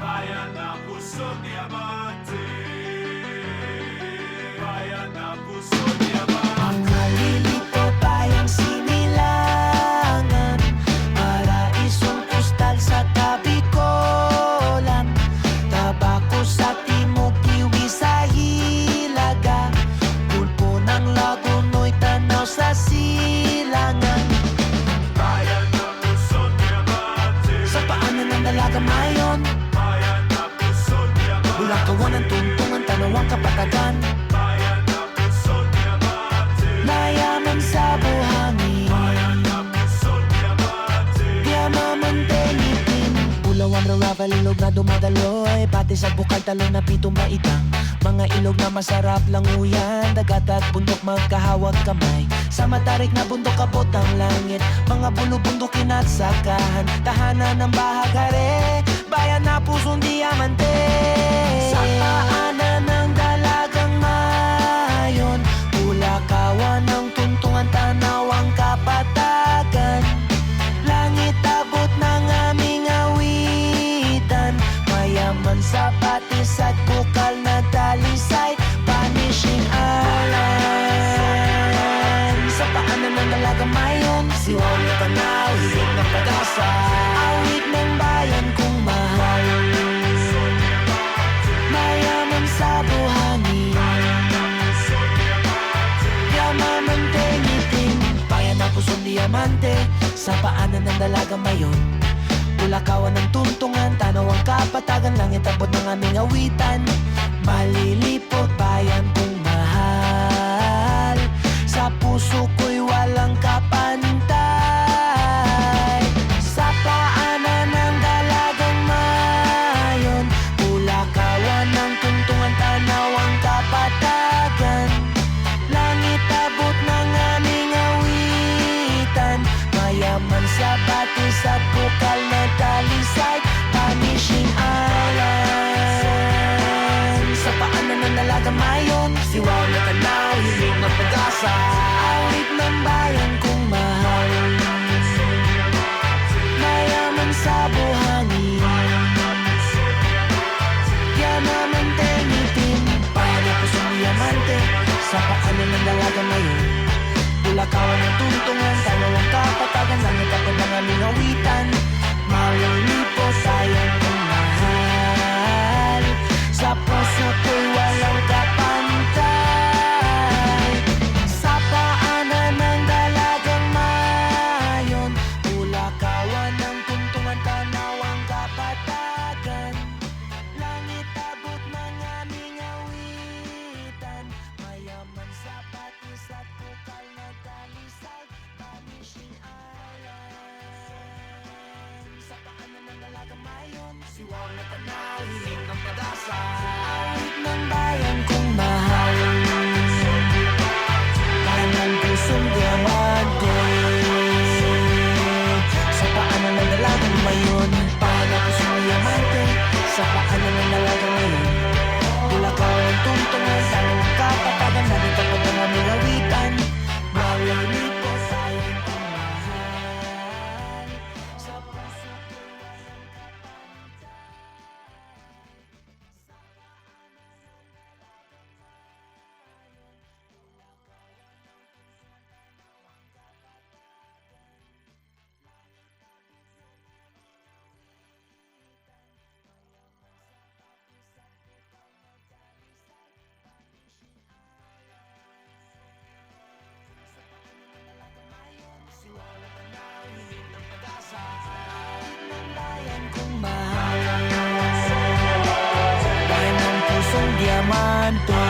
Bayan ng Pusong Diamante, bayan ng Pusong Diamante. Mga lilito tayong sinilangan, paraisong kustal sa tabi ko lang. Tabako sa timog, kiwi sa hilaga, pulpo ng Lagunoy, tanaw sa silangan. Bayan ng Pusong Diamante, Sa paanan ng dalaga mayon, bayan ng Pusong Diamante, Bulakawan ng tuntungan, tanawang kapatagan. bayan ng Pusong Diamante, Nayaman sa buhangin, bayan ng Pusong Diamante. Diamante ngipin. Ulawang raw-ravel, ilog na dumadaloy, pati sa bukal talong na pitong maitang. Mga ilog na masarap languyan, dagat at bundok magkahawag kamay. Sa matarik na bundok abot ang langit, mga bulubundukin at sakahan. Tahanan ng bahagare, bayan na Pusong Diamante. Sa paanan ng dalagang mayon, Bulakawan ng tuntungan, tanaw ang kapatagan. Langit abot ng aming awitan, mayaman sa patis at bukal na talisay, Vanishing Island. Sa paanan ng dalagang mayon, siwaw na tanaw, hilig ng pag-asa. Awit ng bayan kong mahal, mayaman sa buhangin. Diamante ngiting, bayan ng Pusong Diamante. Sa paanan ng dalaga mayon, Bulakawan ng tuntungan, tanaw ang kapatagan. Langit abot ng aming awitan, malilipot bayan kong mahal. Sa puso ko'y walang kapantay. Sa paanan ng dalagang mayon, Bulakawan ng tuntungan, tanaw ang kapatagan. Langit abot ng aming awitan, mayaman sa batis at bukal na talisay, Vanishing Island. Sa paanan ng dalagang mayon, siwaw na tanaw, hiling ng pag-asa. Awit ng bayan kong mahal, mayaman sa buhangin. Diamante ngipin, bayan ng Pusong Diamante. Sa paanan ng dalagang mayon, Bulakawan ng tuntungan, tanaw ang kapatagan. Langit abot ng aming awitan, malilipot bayan kong mahal. Sa puso ko'y walang kapantay. Sa paanan ng dalagang mayon, Bulakawan ng tuntungan, tanaw ang kapatagan. Langit abot ng aming awitan, mayaman sa patis at bukal na talisay, Vanishing Island. Sa paanan ng dalagang mayon, siwaw na tanaw, hiling ng pag-asa. Awit ng bayan kong mahal, bayan ng Pusong Diamante. Sa paanan ng dalagang mayon, bayan ng Pusong Diamante. Sa paanan ng dalagang mayon, Bulakawan ng tuntungan, tanaw ang kapatagan. Langit abot ng aming awitan, malilipot bayan kong mahal. Sa puso ko'y walang kapantay. Sa paanan ng dalagang mayon, Bulakawan ng tuntungan, tanaw ang kapatagan. Langit abot ng aming awitan, mayaman sa patis at bukal na talisay, Vanishing Island. Sa paanan ng dalagang mayon, siwaw na tanaw, hiling ng pag-asa. Awit ng bayan kong mahal, bayan ng Pusong Diamante.